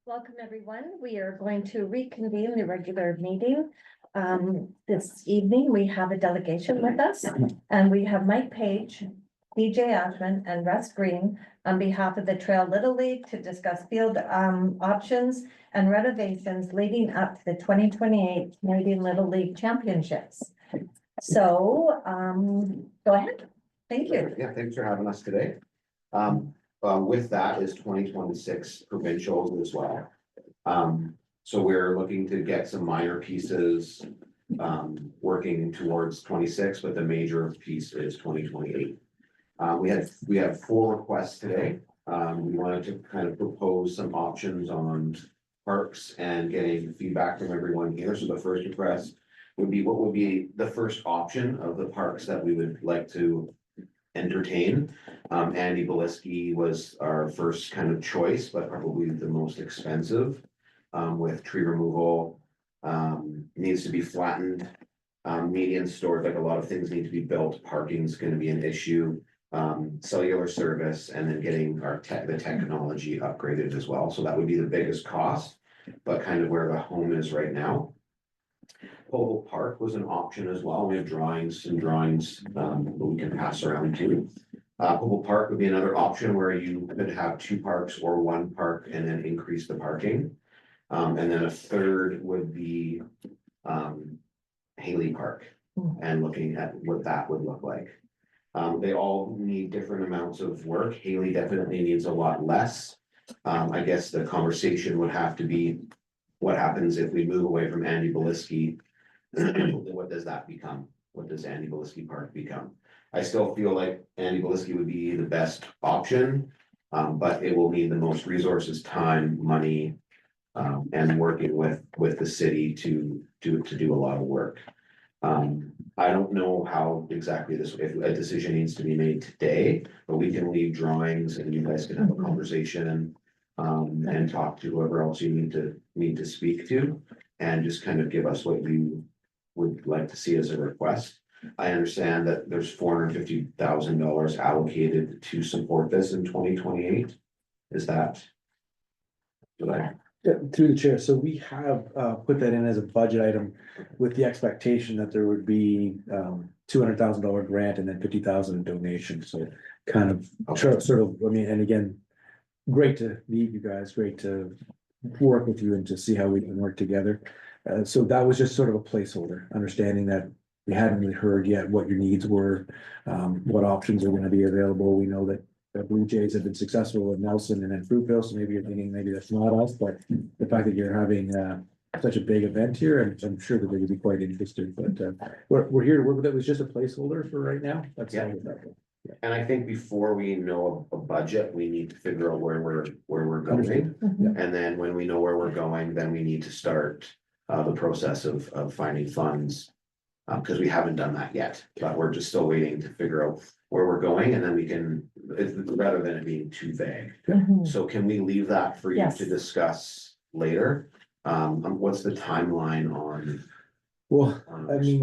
Welcome, everyone. We are going to reconvene the regular meeting. This evening, we have a delegation with us, and we have Mike Page, DJ Ashman, and Russ Green on behalf of the Trail Little League to discuss field options and renovations leading up to the 2028 Canadian Little League Championships. So, go ahead. Thank you. Yeah, thanks for having us today. With that is 2026 provincials as well. So we're looking to get some minor pieces, working towards 26, but the major piece is 2028. We have 4 requests today. We wanted to kind of propose some options on parks and getting feedback from everyone here. So the first request would be, what would be the first option of the parks that we would like to entertain. Andy Beliski was our first kind of choice, but probably the most expensive, with tree removal, needs to be flattened, median storage, like a lot of things need to be built, parking is going to be an issue, cellular service, and then getting the technology upgraded as well. So that would be the biggest cost, but kind of where the home is right now. Polo Park was an option as well. We have some drawings that we can pass around too. Polo Park would be another option where you could have 2 parks or 1 park and then increase the parking. And then a third would be Haley Park and looking at what that would look like. They all need different amounts of work. Haley definitely needs a lot less. I guess the conversation would have to be, what happens if we move away from Andy Beliski? What does that become? What does Andy Beliski Park become? I still feel like Andy Beliski would be the best option, but it will need the most resources, time, money, and working with the city to do a lot of work. I don't know how exactly if a decision needs to be made today, but we can leave drawings and you guys can have a conversation and talk to whoever else you need to speak to, and just kind of give us what you would like to see as a request. I understand that there's $450,000 allocated to support this in 2028. Is that? Yeah, through the chair. So we have put that in as a budget item with the expectation that there would be $200,000 grant and then $50,000 in donation. So kind of sort of, I mean, and again, great to meet you guys, great to work with you and to see how we can work together. So that was just sort of a placeholder, understanding that we hadn't really heard yet what your needs were, what options are going to be available. We know that the Blue Jays have been successful with Nelson and then Fruitville, so maybe you're thinking maybe that's not us, but the fact that you're having such a big event here, and I'm sure that they would be quite interested. But we're here to work with it. It was just a placeholder for right now. That's all about it. Yeah. And I think before we know a budget, we need to figure out where we're going. And then when we know where we're going, then we need to start the process of finding funds, because we haven't done that yet, but we're just still waiting to figure out where we're going, and then we can, rather than it being too vague. So can we leave that for you to discuss later? What's the timeline on? Well, I mean,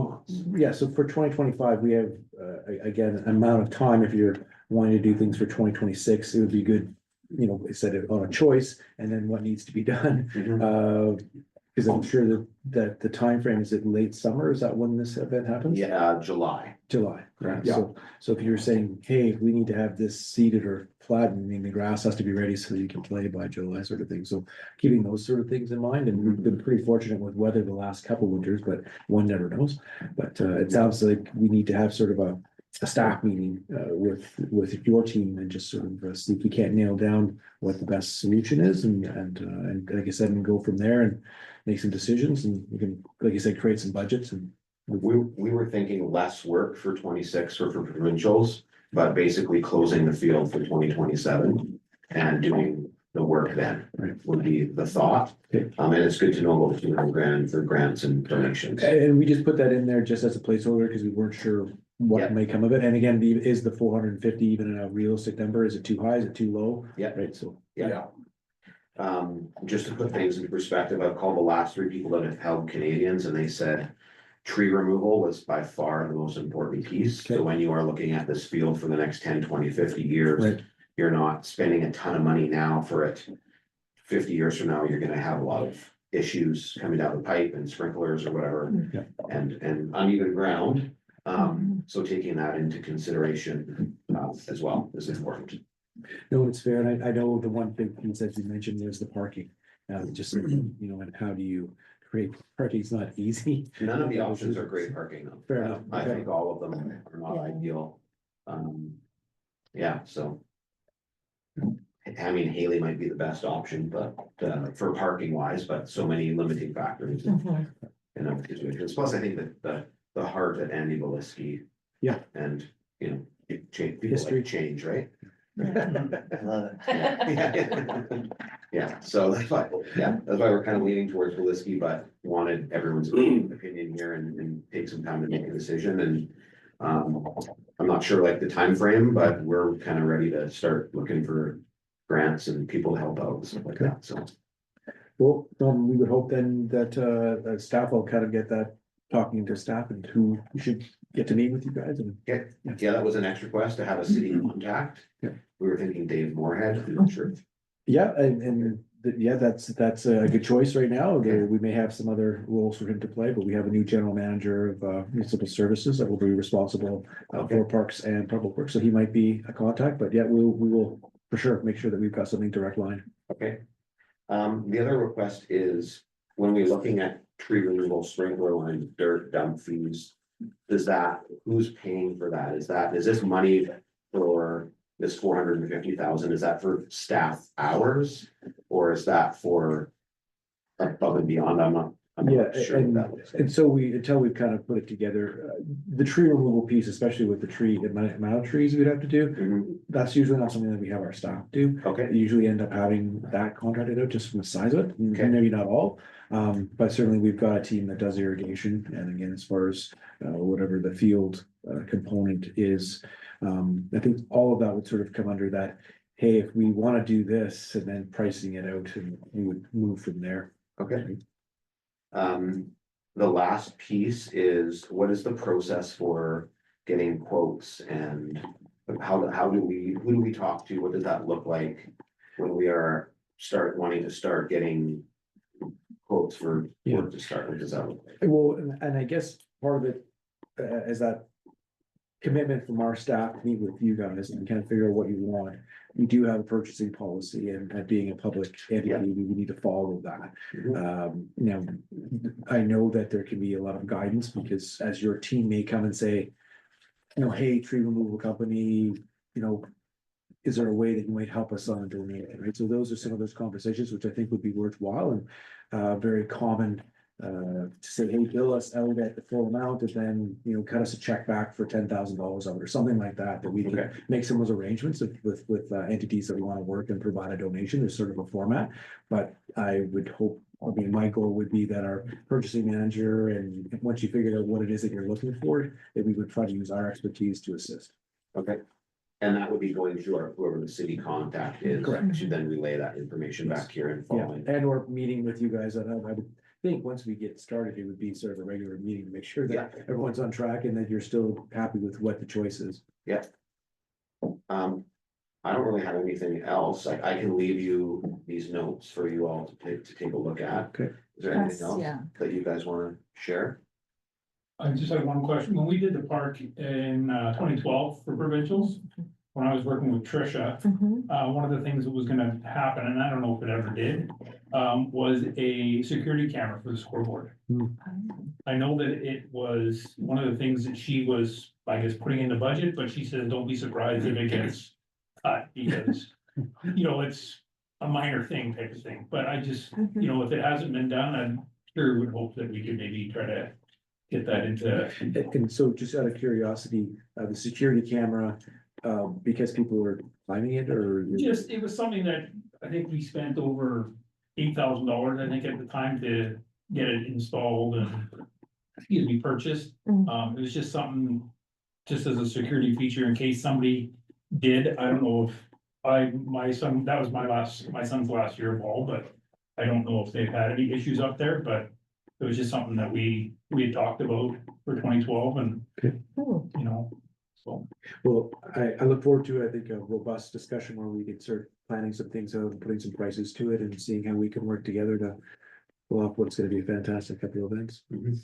yeah, so for 2025, we have, again, an amount of time. If you're wanting to do things for 2026, it would be good, you know, set it on a choice and then what needs to be done. Because I'm sure that the time frame is it late summer? Is that when this event happens? Yeah, July. Correct. Yeah. So if you're saying, hey, we need to have this seeded or flattened, I mean, the grass has to be ready so that you can play by July, sort of thing. So keeping those sort of things in mind, and we've been pretty fortunate with weather the last couple winters, but one never knows. But it sounds like we need to have sort of a staff meeting with your team and just sort of see if we can't nail down what the best solution is, and like I said, and go from there and make some decisions, and we can, like you said, create some budgets. And we were thinking less work for 26 or for provincials, but basically closing the field for 2027 and doing the work then would be the thought. And it's good to know about $200,000 for grants and donations. And we just put that in there just as a placeholder because we weren't sure what may come of it. And again, is the 450 even a realistic number? Is it too high? Is it too low? Yeah. Right. So just to put things into perspective, I've called the last 3 people that have held Canadians, and they said tree removal was by far the most important piece. So when you are looking at this field for the next 10, 20, 50 years, you're not spending a ton of money now for it 50 years from now, you're gonna have a lot of issues coming down the pipe and sprinklers or whatever. Yeah. And uneven ground, so taking that into consideration, as well is important. No, it's fair, and I know the one big piece that you mentioned was the parking. Just, you know, and how do you create, parking's not easy. None of the options are great parking though. Fair enough. I think all of them are not Yeah. ideal. Yeah, so. I mean, Haley might be the best option, but, for parking wise, but so many limiting factors. Mhm. You know, situations. Plus, I think that the heart at Andy Belisky. Yeah. And, you know, it change, people History. like change, right? I love it. Yeah. Yeah, so that's why we're kind of leaning towards Belisky, but wanted everyone's opinion here and take some time to make a decision and. I'm not sure like the time frame, but we're kind of ready to start looking for grants and people to help out and stuff like that, so. Well, we would hope then that, staff will kind of get that, talking to staff and who should get to meet with you guys and. Yeah, that was an extra request to have a city contact. Yeah. We were thinking Dave Moorhead, I'm not sure. Yeah, yeah, that's a good choice right now. We may have some other roles for him to play, but we have a new general manager of municipal services that will be responsible for parks and public works, so he might be a contact, but yeah, we will for sure make sure that we've got something direct line. Okay. The other request is when we're looking at tree removal, sprinkler line, dirt dump fees. Who's paying for that? Is this money for this 450,000? Is that for staff hours? Or is that for above and beyond? I'm not Yeah, sure what that looks like. And so until we've kind of put it together, the tree removal piece, especially with the amount of trees we'd have to do, Mhm. that's usually not something that we have our staff do. Okay, We usually end up having that contracted out just from the size of it, Okay. maybe not all. But certainly we've got a team that does irrigation, and again, as far as whatever the field component is. I think all of that would sort of come under that, hey, if we want to do this, and then pricing it out, and we would move from there. okay. The last piece is, what is the process for getting quotes and who do we talk to? What does that look like? When we are wanting to start getting quotes for work to start, what does that look like? Well, and I guess part of it is that commitment from our staff to meet with you guys and kind of figure out what you want. We do have a purchasing policy, and being a public entity, we need to follow that. Now, I know that there can be a lot of guidance, because as your team may come and say, you know, hey, tree removal company, you know, is there a way that you might help us on a donation, right? So those are some of those conversations which I think would be worthwhile and very common. To say, hey, bill us out at the full amount, and then, you know, cut us a check back for $10,000 out or something like that, that we can Okay. make some of those arrangements with entities that we want to work and provide a donation. There's sort of a format. But I would hope, I mean, my goal would be that our purchasing manager, and once you figured out what it is that you're looking for, that we would try to use our expertise to assist. Okay. And that would be going to whoever the city contact is. Correct. To then relay that information back here and Yeah, following. and or meeting with you guys, and I would think once we get started, it would be sort of a regular meeting to make sure Yeah. that everyone's on track and that you're still happy with what the choice is. I don't really have anything else. I can leave you these notes for you all to take a look at. Okay. Is there anything Yes, else yeah. that you guys wanna share? I just had one question. When we did the park in 2012 for provincials, when I was working with Tricia, Mhm. one of the things that was gonna happen, and I don't know if it ever did, was a security camera for the scoreboard. I know that it was one of the things that she was, I guess, putting in the budget, but she said, don't be surprised if it gets cut, because, you know, it's a minor thing type of thing, but I just, you know, if it hasn't been done, I'm sure would hope that we could maybe try to get that into. And so just out of curiosity, the security camera, because people were climbing it, or? Just, it was something that I think we spent over $8,000, I think, at the time to get it installed and, excuse me, purchased. It was just something, just as a security feature in case somebody did. I don't know if my son, that was my son's last year of ball, but I don't know if they've had any issues up there, but it was just something that we had talked about for 2012 and, Hmm. you know, So, Well, I look forward to, I think, a robust discussion where we can start planning some things out and putting some prices to it and seeing how we can work together to pull off what's gonna be a fantastic couple of events. Mhm.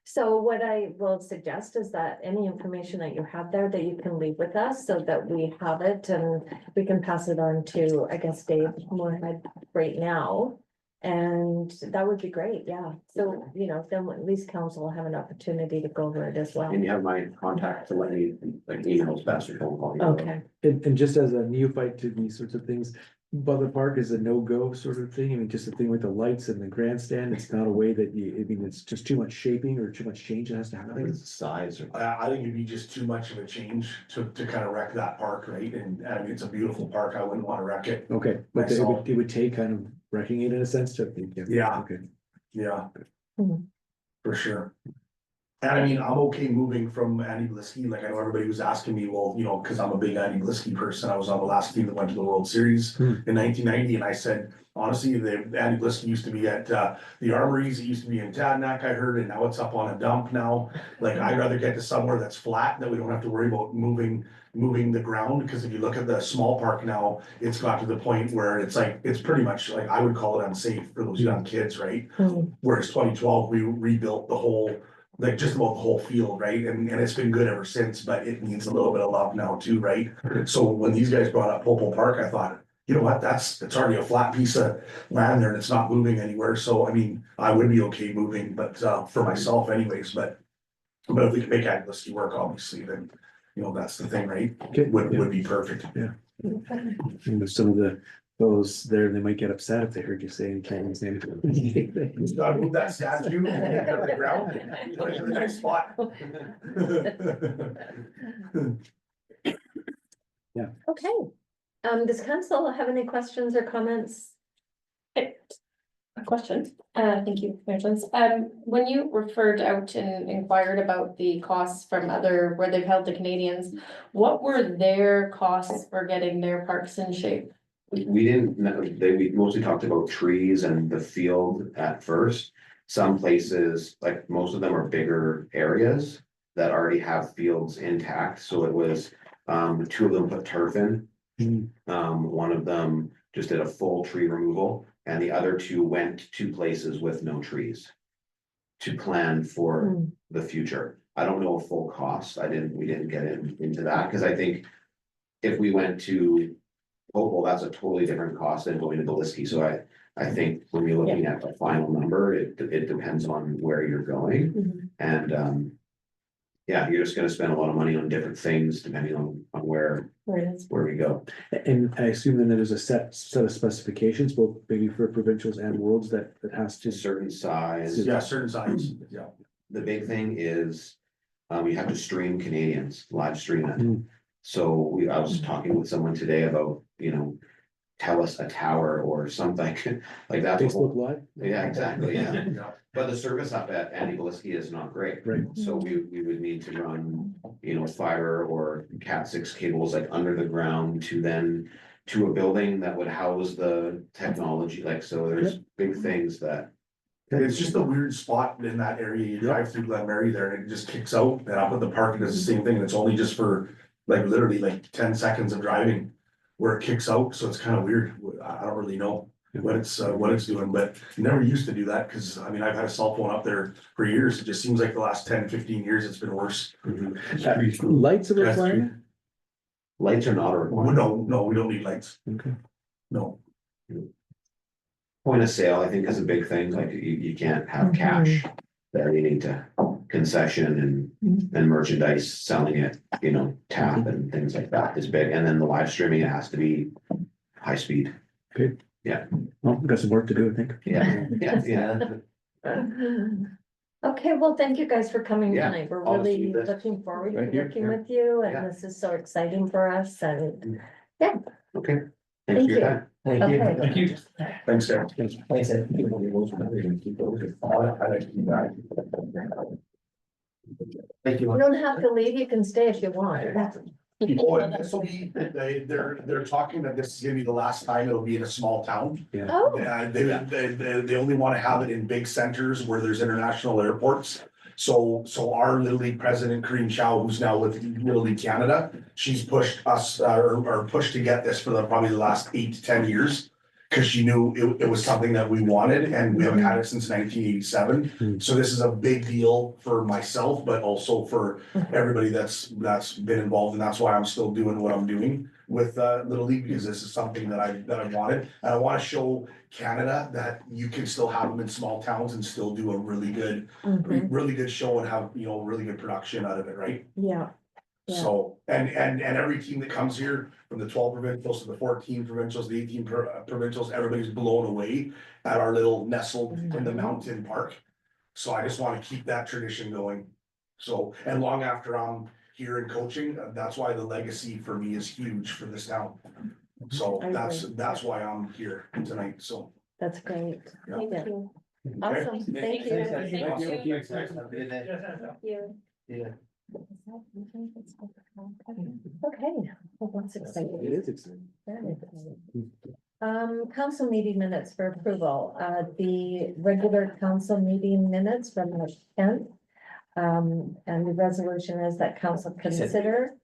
So what I will suggest is that any information that you have there that you can leave with us so that we have it and we can pass it on to, I guess, Dave Moorhead right now. And that would be great, yeah. So, you know, then at least council will have an opportunity to go over it as well. And you have my contact to let me, like, emails, best or phone call. Okay, And just as a neophyte to these sorts of things, Butler Park is a no-go sort of thing. I mean, just the thing with the lights and the grandstand, it's not a way that you, I mean, it's just too much shaping or too much change that has to I think happen. it's the size or. I think it'd be just too much of a change to kind of wreck that park, right? And I mean, it's a beautiful park. I wouldn't want to wreck it. Okay, but it would take kind of wrecking it in a sense to. Yeah. Okay. Yeah. Mhm. For sure. And I mean, I'm okay moving from Andy Blisky. Like I know everybody was asking me, well, you know, cause I'm a big Andy Blisky person. I was on the last team that went to the World Series Hmm. in 1990. And I said, honestly, the Andy Blisky used to be at the Armories. It used to be in Tadnac, I heard, and now it's up on a dump now. Like I'd rather get to somewhere that's flat that we don't have to worry about moving the ground. Cause if you look at the small park now, it's got to the point where it's like, it's pretty much like, I would call it unsafe for those young kids, right? Mhm. Whereas 2012, we rebuilt the whole, like just about the whole field, right? And it's been good ever since, but it needs a little bit of love now too, right? So when these guys brought up Popol Park, I thought, you know what, it's already a flat piece of land there and it's not moving anywhere. So I mean, I would be okay moving, but for myself anyways, but if we can make Agnesty work, obviously, then, you know, that's the thing, right? Okay, Would be perfect. And with some of those there, they might get upset if they heard you saying Cannon's name. Who's gotta move that statue and get it to the ground, put it in the next spot. Okay, does council have any questions or comments? A question, thank you, Mayor Jones. When you referred out and inquired about the costs from where they've held the Canadians, what were their costs for getting their parks in shape? We didn't, we mostly talked about trees and the field at first. Some places, like most of them are bigger areas that already have fields intact, so it was, two of them put turf in. One of them just did a full tree removal, and the other two went to places with no trees. To plan for Hmm. the future. I don't know a full cost, we didn't get into that, cause I think. If we went to Hopewell, that's a totally different cost than going to Belisky, so I think when you're looking at the final number, it depends on where you're going. Mhm. And, yeah, you're just gonna spend a lot of money on different things depending on where Where it is. we go. And I assume then there's a set of specifications, both maybe for provincials and worlds that has To to. a certain size, Yeah, certain signs, yeah. the big thing is, you have to stream Canadians, live stream it. Mm. So I was talking with someone today about, tell us a tower or something like that. Facebook Live? Yeah, exactly, yeah. Yeah. But the service up at Andy Belisky is not great. Right. So we would need to run, fiber or Cat6 cables like under the ground to a building that would house the technology, like, so there's big things that. It's just a weird spot in that area. You drive through Glen Mary there and it just kicks out, and up at the park, it does the same thing, and it's only just for like literally like 10 seconds of driving. Where it kicks out, so it's kind of weird. I don't really know what it's doing, but it never used to do that, cause I mean, I've had a cell phone up there for years. It just seems like the last 10-15 years, it's been worse. Lights are That's required? Lights are not a requirement. No, we don't need lights, Okay. no. Point of sale, I think, is a big thing, like you can't have cash. There, you need to concession and merchandise selling it, tap and things like that is big, and then the live streaming, it has to be high speed. Well, we've got some work to do, I think. Yeah. Okay, well, thank you guys for coming Yeah, tonight. We're I'll really see this looking forward to right here, working yeah. with you, Yeah. and this is so exciting for us, and Okay. Thank Thanks for your you. time. Thank Okay. you. thank you. Thanks, Derek. Thanks, Ed. Thank you. you don't have to leave, you can stay if you want. Oh, and this will be, they're talking that this is gonna be the last time it'll be in a small town. Oh, Yeah, they only wanna have it in big centers where there's international airports. So our Little League president, Kareem Chow, who's now with Little League Canada, she's pushed us, or pushed to get this for probably the last 8 to 10 years. Cause she knew it was something that we wanted, and we haven't had it since 1987. So this is a big deal for myself, but also for everybody that's been involved, and that's why I'm still doing what I'm doing with Little League, because this is something that I wanted. And I wanna show Canada that you can still have them in small towns and still do a really good show and have, you know, really good production out of it, right? Yeah, Yeah. So, and every team that comes here, from the 12 provincials to the 14 provincials, the 18 provincials, everybody's blown away at our little nestled in the mountain park. So I just wanna keep that tradition going. So, and long after I'm here in coaching, that's why the legacy for me is huge for this town. So I agree. that's why I'm here tonight, so. that's great. Yeah. Thank Yeah. you. Awesome, thank you. Thank you. Have a good day. You. Yeah. Okay, well, that's exciting. It is exciting. Very exciting. Council meeting minutes for approval, the regular council meeting minutes from the 10th. And the resolution is that council consider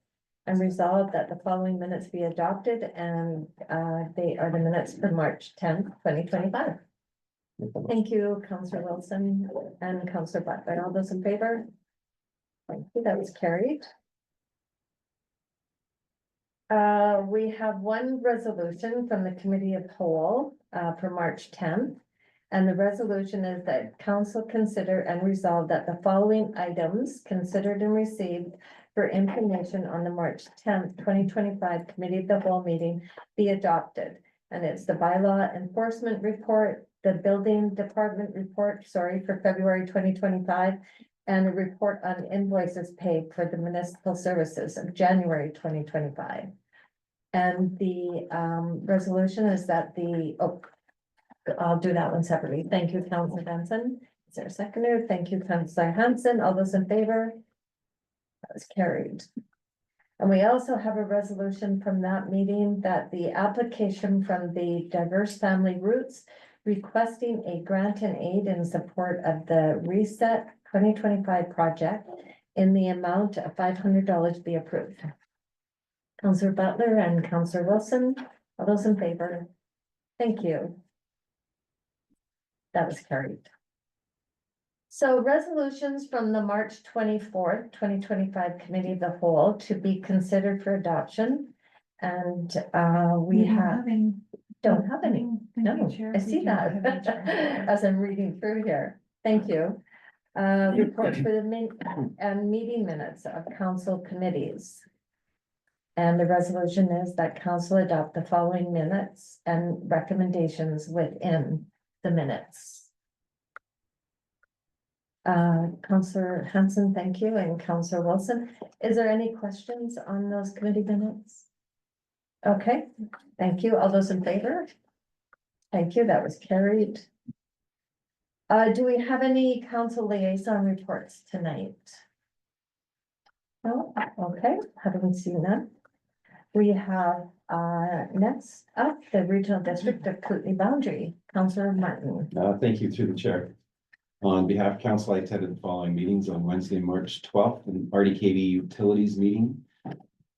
and resolve that the following minutes be adopted, and they are the minutes for March 10th, 2025. Thank you, Councillor Wilson and Councillor Butler. All those in favor? Thank you, that was carried. We have one resolution from the Committee of Whole for March 10th. And the resolution is that council consider and resolve that the following items considered and received for information on the March 10th, 2025 Committee of the Whole meeting be adopted. And it's the bylaw enforcement report, the building department report, for February 2025, and a report on invoices paid for the municipal services of January 2025. And the resolution is that I'll do that one separately. Thank you, Councillor Benson. Is there a seconder? Thank you, Councillor Hanson. All those in favor? That was carried. And we also have a resolution from that meeting that the application from the Diverse Family Roots requesting a grant and aid in support of the Reset 2025 project in the amount of $500 be approved. Councillor Butler and Councillor Wilson, all those in favor? Thank you. That was carried. So resolutions from the March 24th, 2025 Committee of the Whole to be considered for adoption. And we don't have any. No, I see that as I'm reading through here. Thank you. Report for the meeting minutes of council committees. And the resolution is that council adopt the following minutes and recommendations within the minutes. Councillor Hanson, thank you, and Councillor Wilson. Is there any questions on those committee minutes? Okay, thank you. All those in favor? Thank you, that was carried. Do we have any council liaison reports tonight? No, okay, haven't seen that. We have next up, the Regional District of Kootenay Boundary, Councillor Martin. Thank you through the chair. On behalf of council, I attended the following meetings on Wednesday, March 12th, an RDKB Utilities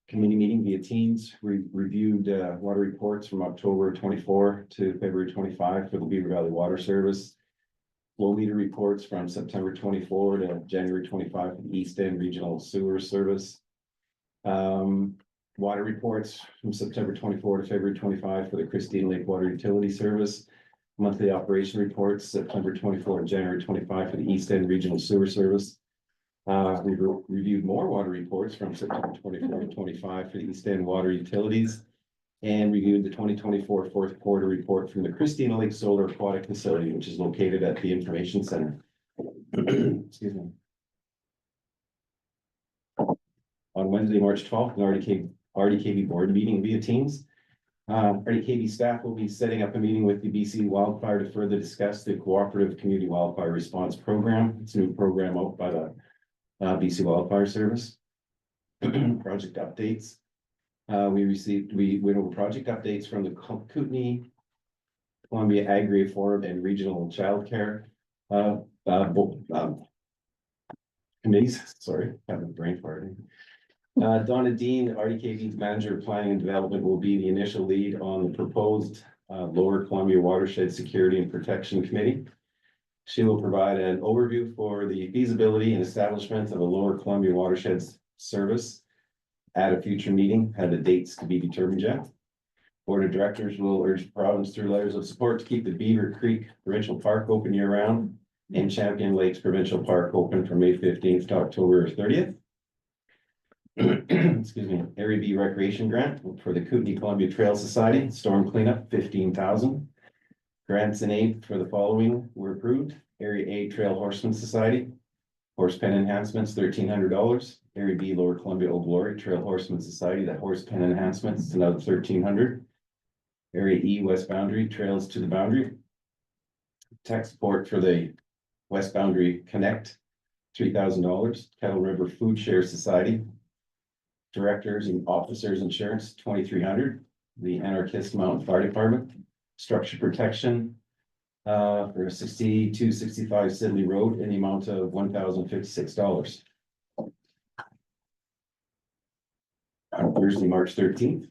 committee meeting via Teams. We reviewed water reports from October 24 to February 25 for the Beaver Valley Water Service. Flow meter reports from September 24 to January 25 for the East End Regional Sewer Service. Water reports from September 24 to February 25 for the Christine Lake Water Utility Service. Monthly operation reports, September 24 to January 25 for the East End Regional Sewer Service. We reviewed more water reports from September 24 to 25 for the East End Water Utilities. And reviewed the 2024 fourth quarter report from the Christina Lake Solar Aquatic Facility, which is located at the Information Center. Excuse me. On Wednesday, March 12th, an RDKB board meeting via Teams. RDKB staff will be setting up a meeting with the BC Wildfire to further discuss the Cooperative Community Wildfire Response Program. It's a new program out by the BC Wildfire Service. Project updates. We went over project updates from the Kootenay, Columbia Agri Forum and Regional Childcare committees, sorry, having a brain fart. Donna Dean, RDKB's Manager of Planning and Development, will be the initial lead on the proposed Lower Columbia Watershed Security and Protection Committee. She will provide an overview for the feasibility and establishment of a Lower Columbia Watersheds Service at a future meeting, had the dates to be determined yet. Board of Directors will urge the province through letters of support to keep the Beaver Creek Provincial Park open year-round and Champion Lakes Provincial Park open from May 15th to October 30th. Excuse me, Area B Recreation Grant for the Kootenai Columbia Trail Society, storm cleanup, 15,000. Grants and aid for the following were approved. Area A Trail Horseman Society, horse pen enhancements, $1,300. Area B Lower Columbia Old Glory Trail Horseman Society, that horse pen enhancements, is another 1,300. Area E West Boundary Trails to the Boundary. Tech support for the West Boundary Connect, $3,000. Kettle River Food Share Society. Directors and Officers Insurance, 2,300. The Anarchist Mountain Fire Department. Structure Protection for 6265 Sidley Road in the amount of $1,056. On Thursday, March 13th.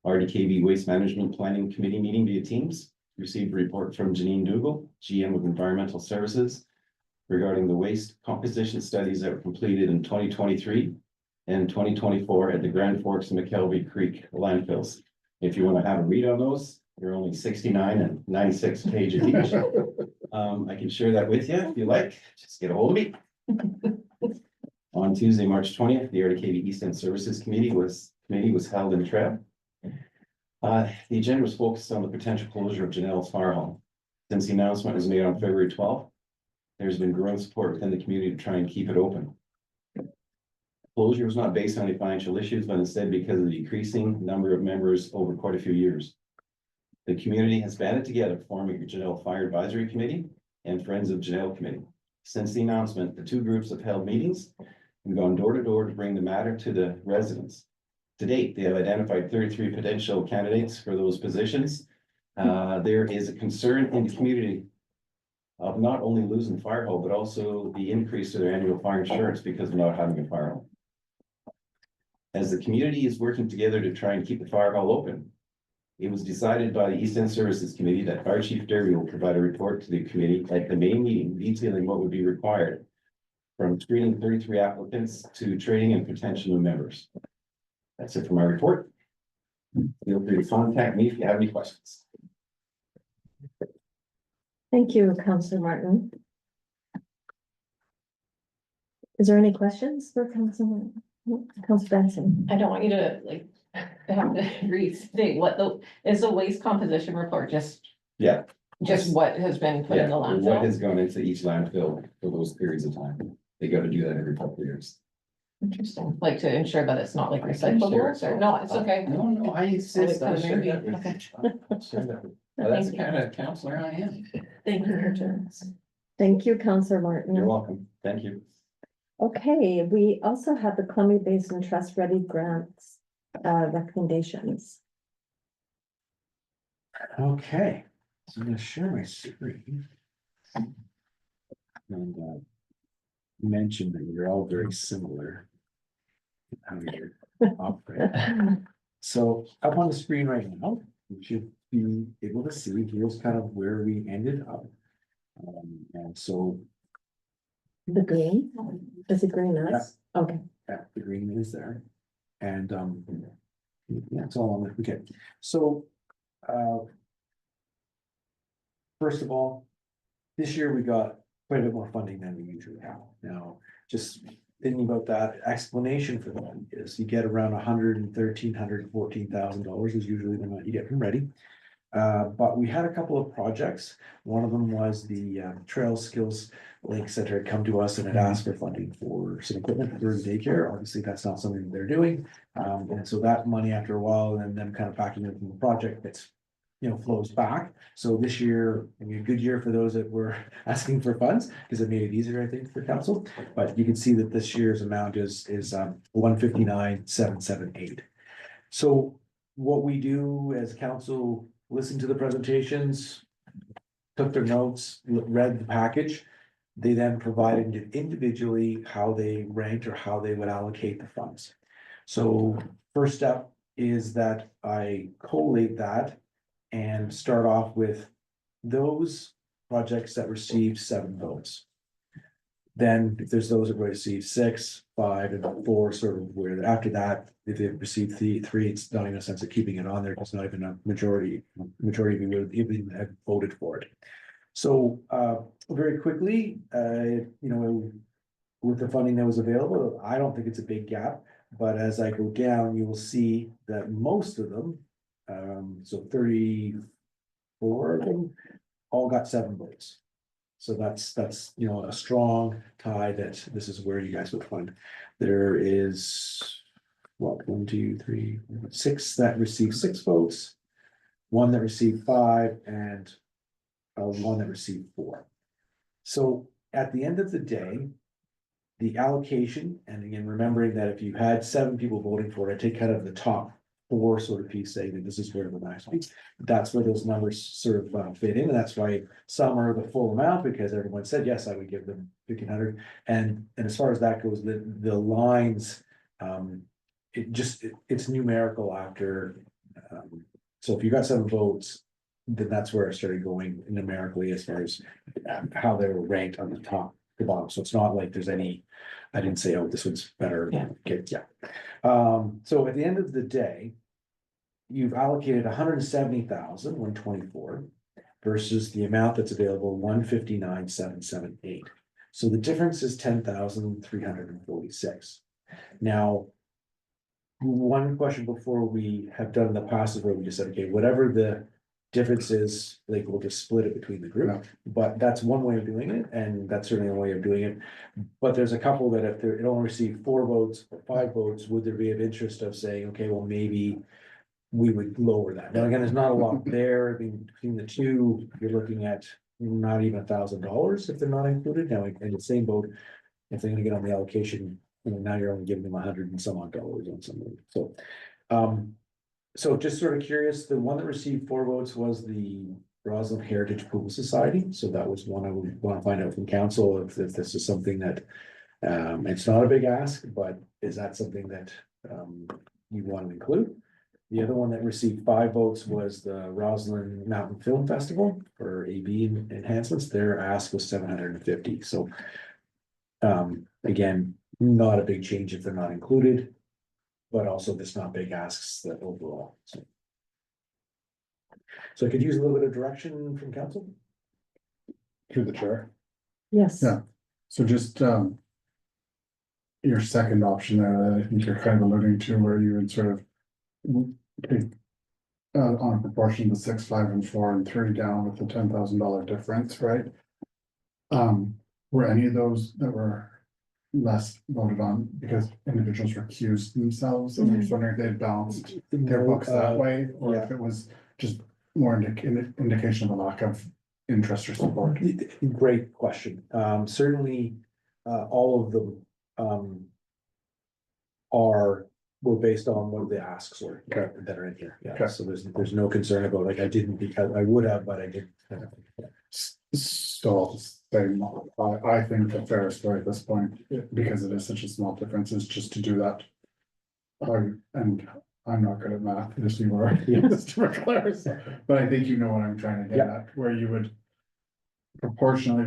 RDKB Waste Management Planning Committee meeting via Teams. Received a report from Janine Dougal, GM of Environmental Services, regarding the waste composition studies that were completed in 2023 and 2024 at the Grand Forks and McKelvey Creek landfills. If you want to have a read on those, they're only 69 and 96 pages each. I can share that with you if you like. Just get a hold of me. On Tuesday, March 20th, the RDKB East End Services Committee was held in Trev. The agenda was focused on the potential closure of Janelle's Fire Hall. Since the announcement was made on February 12th, there's been growing support within the community to try and keep it open. Closure was not based on any financial issues, but instead because of the decreasing number of members over quite a few years. The community has banded together, forming a Janelle Fire Advisory Committee and Friends of Janelle Committee. Since the announcement, the two groups have held meetings and gone door to door to bring the matter to the residents. To date, they have identified 33 potential candidates for those positions. There is a concern in the community of not only losing fire hall, but also the increase to their annual fire insurance because of not having a fire hall. As the community is working together to try and keep the fire hall open, it was decided by the East End Services Committee that Fire Chief Derby will provide a report to the committee at the May meeting detailing what would be required from screening 33 applicants to training and potential new members. That's it for my report. Feel free to contact me if you have any questions. Thank you, Councillor Martin. Is there any questions for Councillor Benson? I don't want you to like have to restate what is the waste composition report, just Yeah. what has been put in the What landfill? has gone into each landfill for those periods of time? They got to do that every couple of years. Interesting, like to ensure that it's not like recyclables or no, it's okay. No, I insist. I'll I'll share maybe- that with okay. you. I'll share that with you. Well, that's the kind of counselor I am. Thank you. Thank you, Councillor Martin. You're welcome. Thank you. Okay, we also have the Columbia Basin Trust Ready Grants recommendations. Okay, so I'm gonna share my screen. And mention that you're all very similar. How you operate. So up on the screen right now, you should be able to see, here's kind of where we ended up. And so, The green, is it green us? Okay, yeah, the green is there. And, yeah, it's all on the, okay, so, first of all, this year we got quite a bit more funding than we usually have. Now, just thinking about that, explanation for that is you get around $114,000 is usually the amount you get from Ready. But we had a couple of projects. One of them was the Trail Skills Link Center had come to us and had asked for funding for some equipment for daycare. Obviously, that's not something they're doing. And so that money after a while, and then them kind of backing it from the project gets, flows back. So this year, I mean, a good year for those that were asking for funds, because it made it easier, I think, for council. But you can see that this year's amount is 159,778. So what we do as council, listen to the presentations, took their notes, read the package. They then provided individually how they ranked or how they would allocate the funds. So first step is that I collate that and start off with those projects that received 7 votes. Then if there's those that receive 6, 5, and 4, sort of where after that, if they've received three, it's not even a sense of keeping it on there, it's not even a majority of you would even have voted for it. So very quickly, with the funding that was available, I don't think it's a big gap, but as I go down, you will see that most of them, so 34 of them, all got 7 votes. So that's, a strong tie that this is where you guys would fund. There is, 1, 2, 3, 6 that received 6 votes, 1 that received 5, and 1 that received 4. So at the end of the day, the allocation, and again, remembering that if you had 7 people voting for it, I take kind of the top 4 sort of piece, saying that this is where the max be. That's where those numbers sort of fit in, and that's why some are the full amount, because everyone said, yes, I would give them 1,500. And as far as that goes, the lines, it's numerical after. So if you got 7 votes, then that's where I started going numerically as far as how they were ranked on the top to bottom. So it's not like there's any, I didn't say, oh, this one's better. Yeah. Okay, yeah. So at the end of the day, you've allocated 170,124 versus the amount that's available, 159,778. So the difference is 10,346. Now, one question before we have done in the past is where we just said, okay, whatever the difference is, like, we'll just split it between the group. But that's one way of doing it, and that's certainly a way of doing it. But there's a couple that if it only received 4 votes or 5 votes, would there be of interest of saying, okay, well, maybe we would lower that. Now, again, there's not a lot there. I mean, between the two, you're looking at not even $1,000 if they're not included. Now, in the same boat, if they're gonna get on the allocation, now you're only giving them $100 and some odd dollars on something. So just sort of curious, the one that received 4 votes was the Roslyn Heritage Pool Society. So that was one I would want to find out from council if this is something that, it's not a big ask, but is that something that you want to include? The other one that received 5 votes was the Roslyn Mountain Film Festival for AB enhancements. Their ask was 750. So again, not a big change if they're not included, but also there's not big asks that overall. So I could use a little bit of direction from council. Through the chair. Yes. Yeah. So just, your second option there, that I think you're kind of alluding to, where you would sort of take, on a proportion of 6, 5, and 4, and 3 down with the $10,000 difference, right? Were any of those that were less voted on because individuals recused themselves? And I was wondering if they'd balanced their books that way, or if it was just more indication of a lack of interest or support. Great question. Certainly, all of them were based on what the asks were that are in here. Yeah, Okay. so there's no concern about, like, I didn't because I would have, but I didn't. So I'll just say, I think the fairest way at this point, because it is such a small difference, is just to do that. And I'm not good at math, as you are, Mr. McClure, but I think you know what I'm trying to get at, where you would proportionally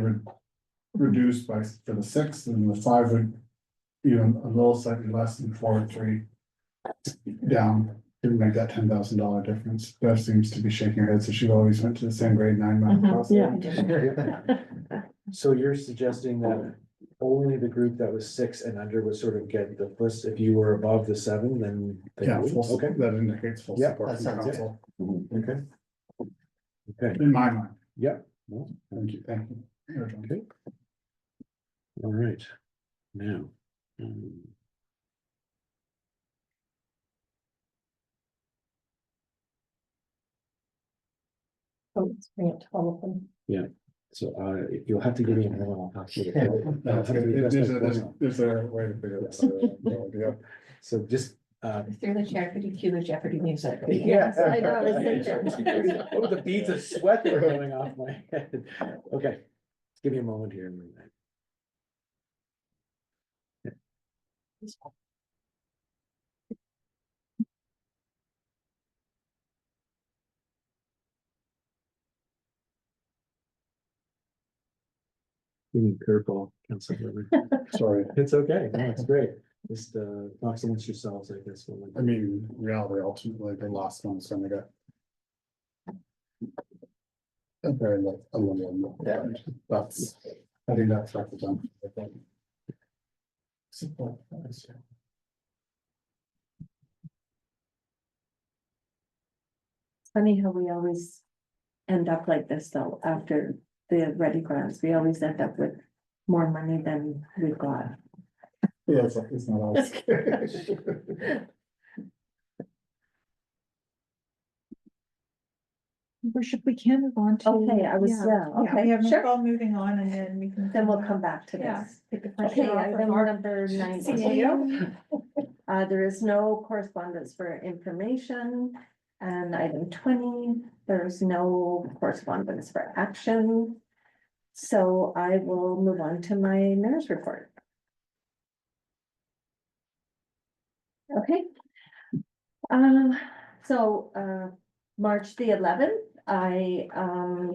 reduce for the 6, and the 5 would even a little slightly less than 4 and 3 down. It would make that $10,000 difference. Bev seems to be shaking her head, so she always went to the same grade 9 math class. Yeah. So you're suggesting that only the group that was 6 and under would sort of get the plus, if you were above the 7, then. they Yeah, would? Okay, that indicates full Yeah, support that from sounds good. council, okay. Okay, in my mind. yeah, well, Thank you. okay. All right, now. Let's bring it to all of them. So you'll have to give me a moment. I'll have to- That's good. There's a way to figure this out. Yeah. So just. Through the chair, could you cue the Jeopardy music? Yes, I know, I was thinking. Oh, the beads of sweat that are going off my head. Okay, give me a moment here. You need curveball, Council Member. Sorry, It's okay, no, it's great. Just talk amongst yourselves, I guess. I mean, reality ultimately, the last one's gonna get. A very a little, yeah, that's, I think that's representative. I think. Funny how we always end up like this though, after the ready grants, we always end up with more money than we've got. Yeah, it's not always. Worship, we can move on to. Okay, I was, yeah, okay, We have no sure. problem moving on and then we can. Then we'll come back to Yeah. this. Take the Okay, pressure off of item our. number CEO. 19. There is no correspondence for information. And item 20, there's no correspondence for action. So I will move on to my mayor's report. Okay. March the 11th, I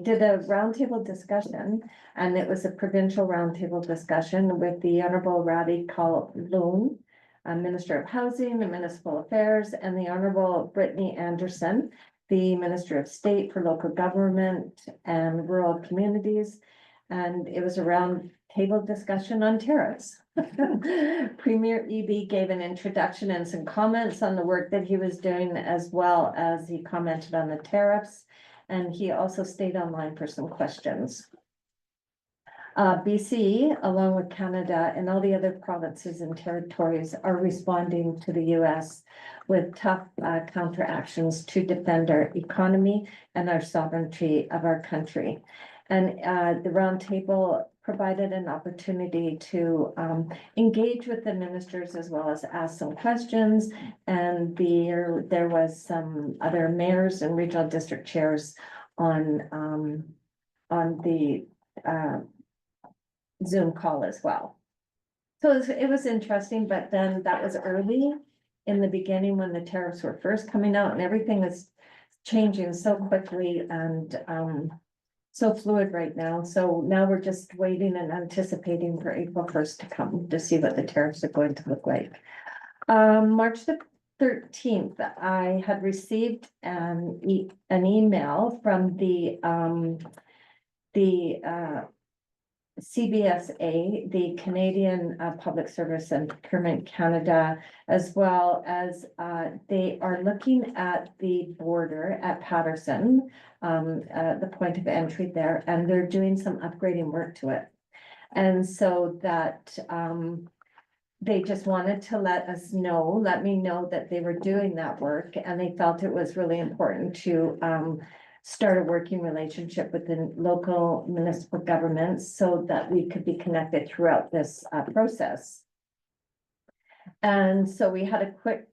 did a roundtable discussion, and it was a provincial roundtable discussion with the Honorable Ravi Kahlon, Minister of Housing and Municipal Affairs, and the Honorable Brittany Anderson, the Minister of State for Local Government and Rural Communities. And it was a roundtable discussion on tariffs. Premier Eby gave an introduction and some comments on the work that he was doing, as well as he commented on the tariffs. And he also stayed online for some questions. BC, along with Canada and all the other provinces and territories, are responding to the US with tough counteractions to defend our economy and our sovereignty of our country. And the roundtable provided an opportunity to engage with the ministers as well as ask some questions. And there was some other mayors and regional district chairs on the Zoom call as well. So it was interesting, but then that was early in the beginning when the tariffs were first coming out, and everything is changing so quickly and so fluid right now. So now we're just waiting and anticipating for April 1st to come to see what the tariffs are going to look like. March the 13th, I had received an email from the CBSA, the Canadian Public Service and Procurement Canada, as well as they are looking at the border at Patterson, the point of entry there, and they're doing some upgrading work to it. And so that they just wanted to let me know that they were doing that work, and they felt it was really important to start a working relationship with the local municipal governments so that we could be connected throughout this process. And so we had a quick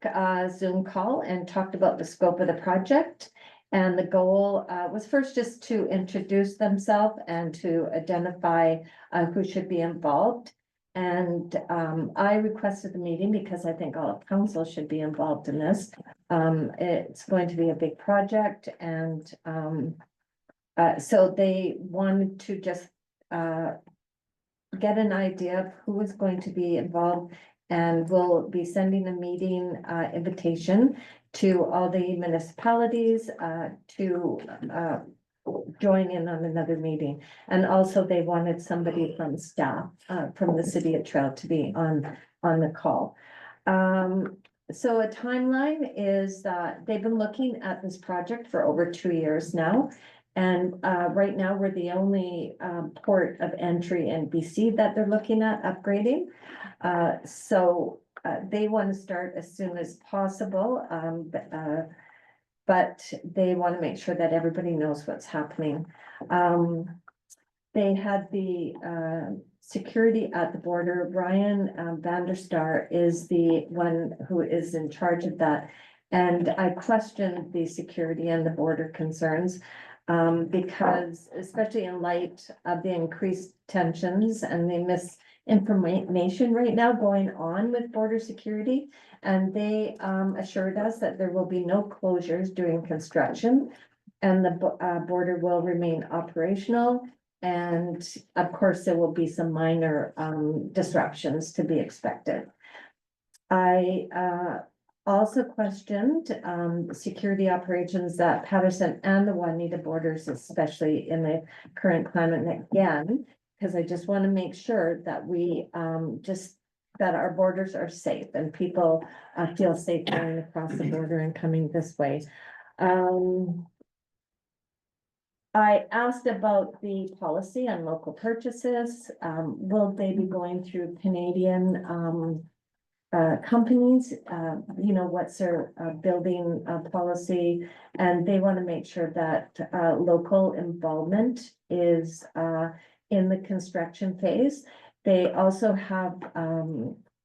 Zoom call and talked about the scope of the project. And the goal was first just to introduce themselves and to identify who should be involved. And I requested the meeting because I think all of council should be involved in this. It's going to be a big project, and so they wanted to just get an idea of who is going to be involved, and we'll be sending a meeting invitation to all the municipalities to join in on another meeting. And also they wanted somebody from staff from the city of Trail to be on the call. So a timeline is that they've been looking at this project for over 2 years now. And right now we're the only port of entry in BC that they're looking at upgrading. So they want to start as soon as possible. But they want to make sure that everybody knows what's happening. They had the security at the border. Ryan Vanderstar is the one who is in charge of that. And I questioned the security and the border concerns because especially in light of the increased tensions and the information right now going on with border security. And they assured us that there will be no closures during construction. And the border will remain operational. And of course, there will be some minor disruptions to be expected. I also questioned security operations at Patterson and the Juanita borders, especially in the current climate again, because I just want to make sure that we that our borders are safe and people feel safe going across the border and coming this way. I asked about the policy on local purchases. Will they be going through Canadian companies? You know, what's their building policy? And they want to make sure that local involvement is in the construction phase. They also have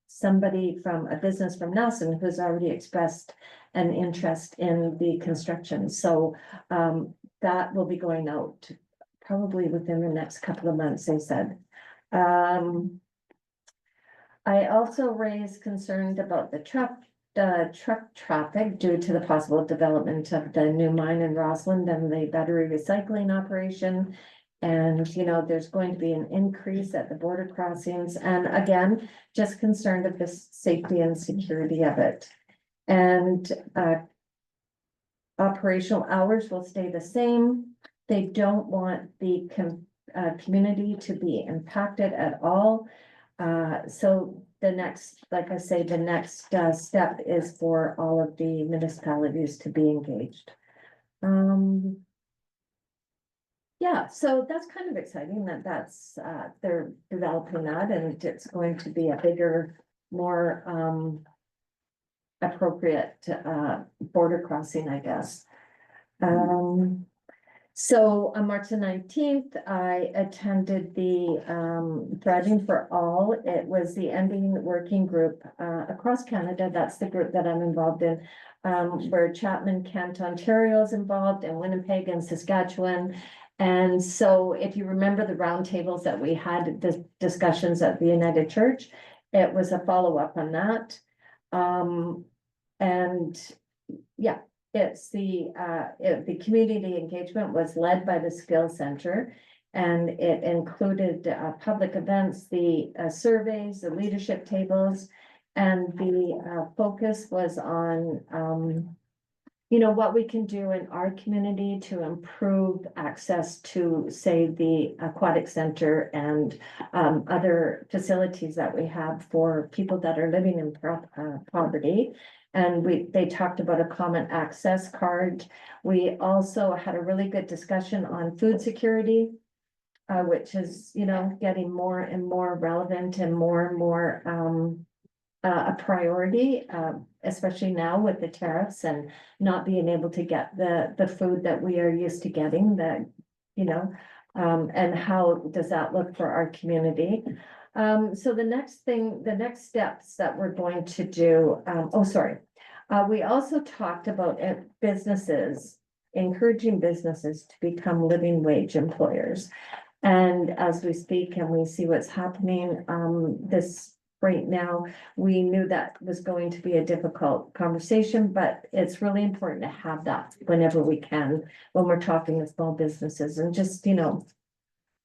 somebody from a business from Nelson who's already expressed an interest in the construction. So that will be going out probably within the next couple of months, they said. I also raised concerns about the truck traffic due to the possible development of the new mine in Rossland and the battery recycling operation. And, you know, there's going to be an increase at the border crossings. And again, just concerned of the safety and security of it. And operational hours will stay the same. They don't want the community to be impacted at all. So the next, like I say, the next step is for all of the municipalities to be engaged. Yeah, so that's kind of exciting that's they're developing that, and it's going to be a bigger, more appropriate border crossing, I guess. So on March the 19th, I attended the Thriving for All. It was the ending working group across Canada. That's the group that I'm involved in, where Chapman, Kent, Ontario is involved, and Winnipeg and Saskatchewan. And so if you remember the roundtables that we had, the discussions at the United Church, it was a follow-up on that. And yeah. It's the community engagement was led by the Skills Center, and it included public events, the surveys, the leadership tables, and the focus was on you know, what we can do in our community to improve access to, say, the aquatic center and other facilities that we have for people that are living in poverty. And they talked about a common access card. We also had a really good discussion on food security, which is, you know, getting more and more relevant and more a priority, especially now with the tariffs and not being able to get the food that we are used to getting, that, you know, and how does that look for our community? So the next steps that we're going to do, we also talked about businesses, encouraging businesses to become living wage employers. And as we speak and we see what's happening, right now, we knew that was going to be a difficult conversation, but it's really important to have that whenever we can, when we're talking to small businesses and just, you know,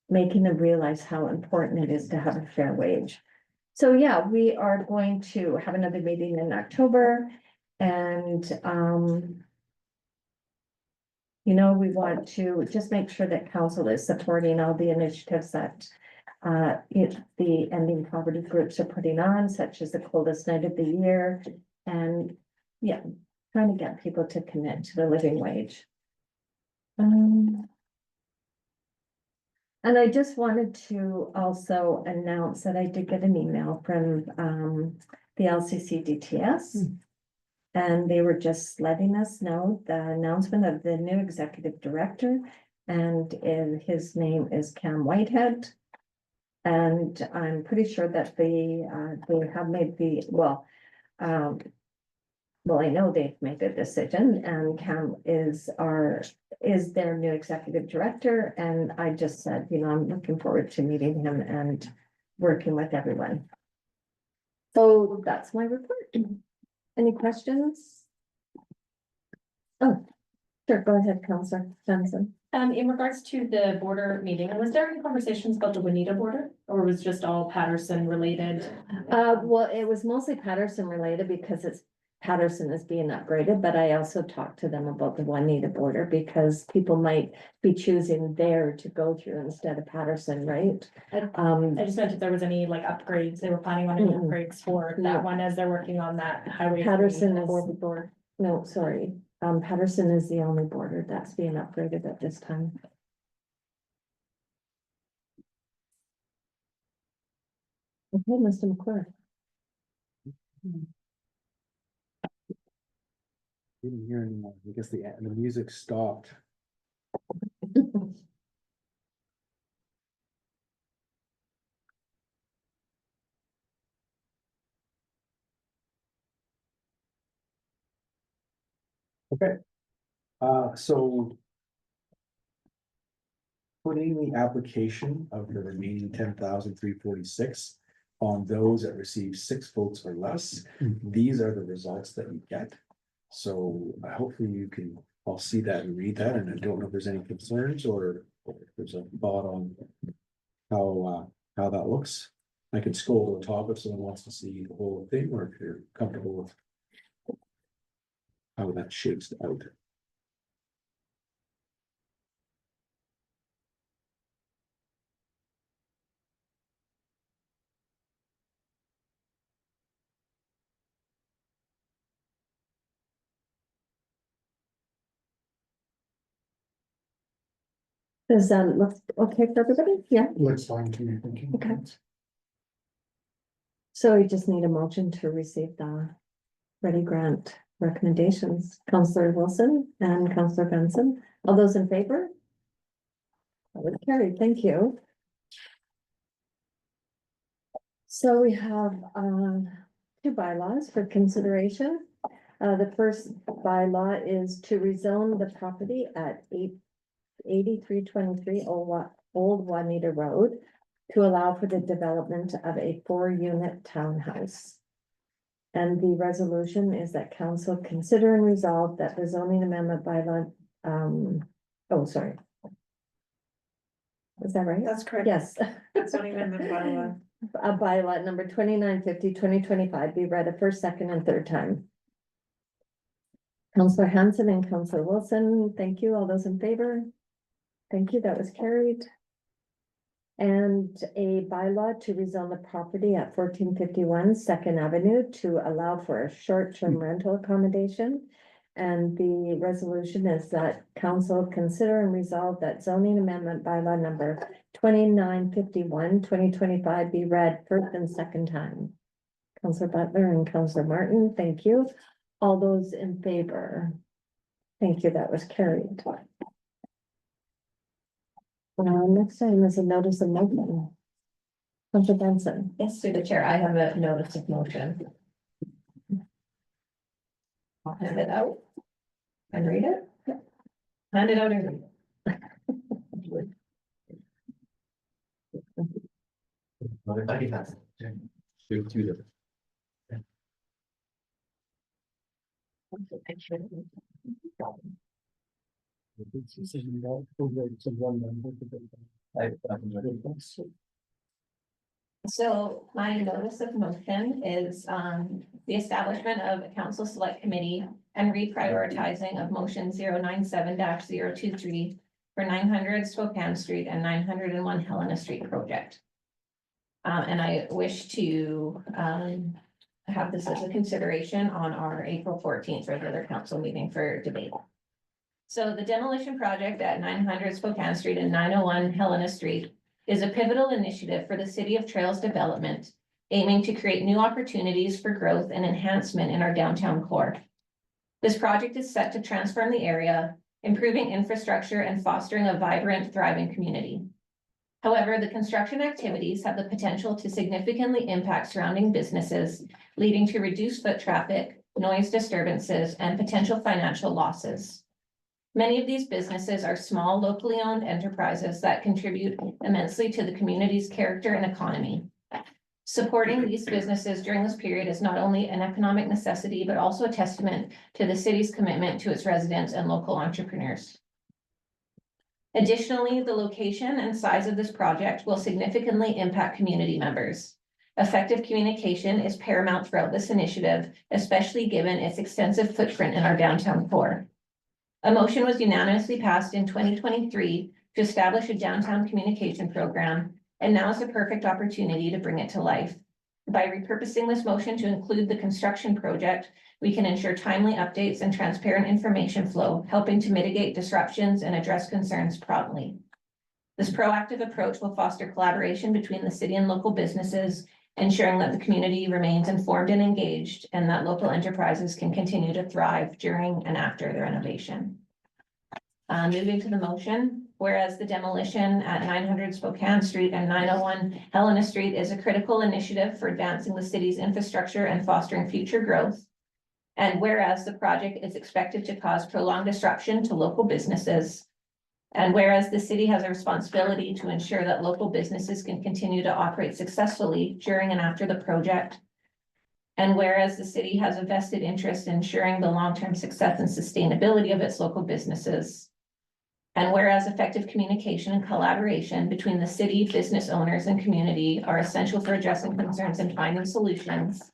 making them realize how important it is to have a fair wage. So yeah, we are going to have another meeting in October, and you know, we want to just make sure that council is supporting all the initiatives that the ending poverty groups are putting on, such as the coldest night of the year, and yeah, trying to get people to commit to the living wage. And I just wanted to also announce that I did get an email from the LCC DTS. And they were just letting us know the announcement of the new executive director, and his name is Cam Whitehead. And I'm pretty sure that they have made I know they've made the decision, and Cam is their new executive director. And I just said, you know, I'm looking forward to meeting him and working with everyone. So that's my report. Any questions? Oh, sure, go ahead, Counselor Johnson. In regards to the border meeting, was there any conversations about the Juanita border, or was just all Patterson related? Well, it was mostly Patterson related because Patterson is being upgraded, but I also talked to them about the Juanita border because people might be choosing there to go through instead of Patterson, right? I just meant if there was any like upgrades, they were planning on any Mm-mm. upgrades for No. that one as they're working on that highway. Patterson is- Forward board. No, sorry, Patterson is the only border that's being upgraded at this time. Okay, Mr. McClure. Didn't hear anymore. I guess the music stopped. Okay. So. Putting the application of the remaining 10,346 on those that receive 6 votes or less. These are the results that you get. So hopefully you can all see that and read that, and I don't know if there's any concerns or if there's a thought on how that looks. I can scroll to the top if someone wants to see the whole thing, or if you're comfortable with how that shakes out. Does that look okay for everybody? Yeah, Looks fine to me, thank you. Okay. so we just need a motion to receive the ready grant recommendations. Counselor Wilson and Counselor Benson, all those in favor? That was carried, thank you. So we have 2 bylaws for consideration. The first bylaw is to rezone the property at 8323 Old Juanita Road to allow for the development of a 4-unit townhouse. And the resolution is that council consider and resolve that the zoning amendment bylaw, oh, sorry. Is that right? That's correct. Yes. Zoning amendment bylaw. A bylaw number 2950/2025 be read a first, second, and third time. Counselor Hanson and Counselor Wilson, thank you. All those in favor? Thank you, that was carried. And a bylaw to rezone the property at 1451 Second Avenue to allow for a short-term rental accommodation. And the resolution is that council consider and resolve that zoning amendment bylaw number 2951/2025 be read first and second time. Counselor Butler and Counselor Martin, thank you. All those in favor? Thank you, that was carried. Next item is a notice of motion. Counselor Benson. Yes, through the chair, I have a notice of motion. I'll hand it out. And read it. Hand it out and read it. So my notice of motion is the establishment of a council select committee and reprioritizing of motion 097-023 for 900 Spokane Street and 901 Helena Street project. And I wish to have this as a consideration on our April 14th regular council meeting for debate. So the demolition project at 900 Spokane Street and 901 Helena Street is a pivotal initiative for the City of Trails development, aiming to create new opportunities for growth and enhancement in our downtown core. This project is set to transform the area, improving infrastructure and fostering a vibrant, thriving community. However, the construction activities have the potential to significantly impact surrounding businesses, leading to reduced foot traffic, noise disturbances, and potential financial losses. Many of these businesses are small, locally owned enterprises that contribute immensely to the community's character and economy. Supporting these businesses during this period is not only an economic necessity, but also a testament to the city's commitment to its residents and local entrepreneurs. Additionally, the location and size of this project will significantly impact community members. Effective communication is paramount throughout this initiative, especially given its extensive footprint in our downtown core. A motion was unanimously passed in 2023 to establish a downtown communication program, and now is the perfect opportunity to bring it to life. By repurposing this motion to include the construction project, we can ensure timely updates and transparent information flow, helping to mitigate disruptions and address concerns promptly. This proactive approach will foster collaboration between the city and local businesses, ensuring that the community remains informed and engaged, and that local enterprises can continue to thrive during and after the renovation. Moving to the motion, whereas the demolition at 900 Spokane Street and 901 Helena Street is a critical initiative for advancing the city's infrastructure and fostering future growth. And whereas the project is expected to cause prolonged disruption to local businesses. And whereas the city has a responsibility to ensure that local businesses can continue to operate successfully during and after the project. And whereas the city has a vested interest in ensuring the long-term success and sustainability of its local businesses. And whereas effective communication and collaboration between the city, business owners, and community are essential for addressing concerns and finding solutions.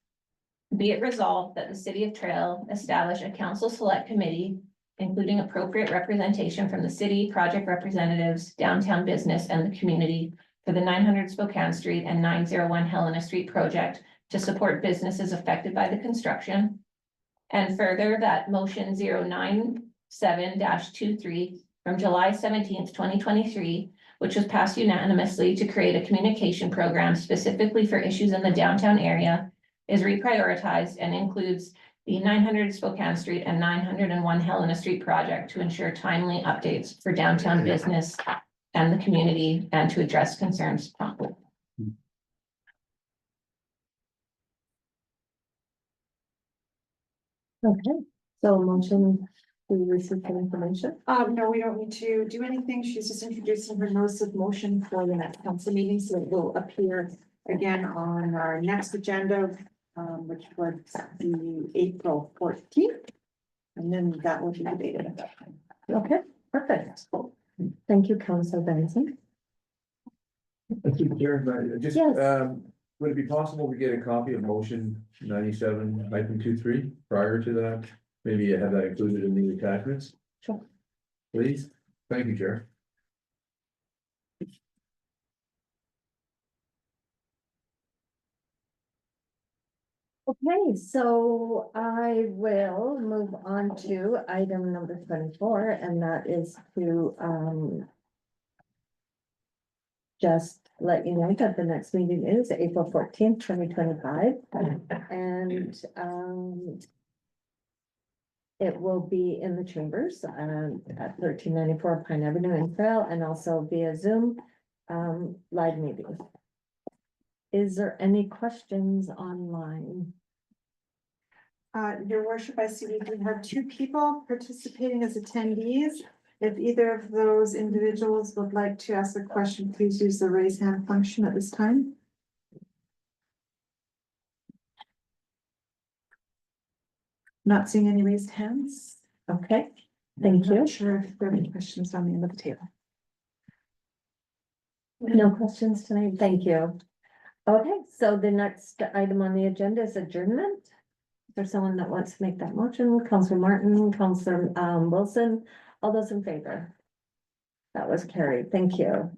Be it resolved that the City of Trail establish a council select committee, including appropriate representation from the city, project representatives, downtown business, and the community for the 900 Spokane Street and 901 Helena Street project to support businesses affected by the construction. And further, that motion 097-23 from July 17th, 2023, which was passed unanimously to create a communication program specifically for issues in the downtown area, is reprioritized and includes the 900 Spokane Street and 901 Helena Street project to ensure timely updates for downtown business and the community and to address concerns promptly. Okay, so motion to receive the information. No, we don't need to do anything. She's just introducing her notice of motion for the next council meeting, so it will appear again on our next agenda, which was the April 14th. And then that will be debated at that time. Okay, perfect. Thank you, Councilor Benson. Thank you, Chair. Just, Yes. would it be possible to get a copy of motion 97-23 prior to that? Maybe have that included in the attachments? Sure. Please, thank you, Chair. Okay, so I will move on to item number 24, and that is to just let you know that the next meeting is April 14th, 2025. And it will be in the chambers at 1394 Pine Avenue in Trail, and also via Zoom live meeting. Is there any questions online? Your worship, I see we do have two people participating as attendees. If either of those individuals would like to ask a question, please use the raise hand function at this time. Not seeing any raised hands. Okay, thank I'm you. not sure if there are any questions on the end of the table. No questions tonight, thank you. Okay, so the next item on the agenda is adjournment. Is there someone that wants to make that motion? Councilor Martin, Councilor Wilson, all those in favor? That was carried, thank you.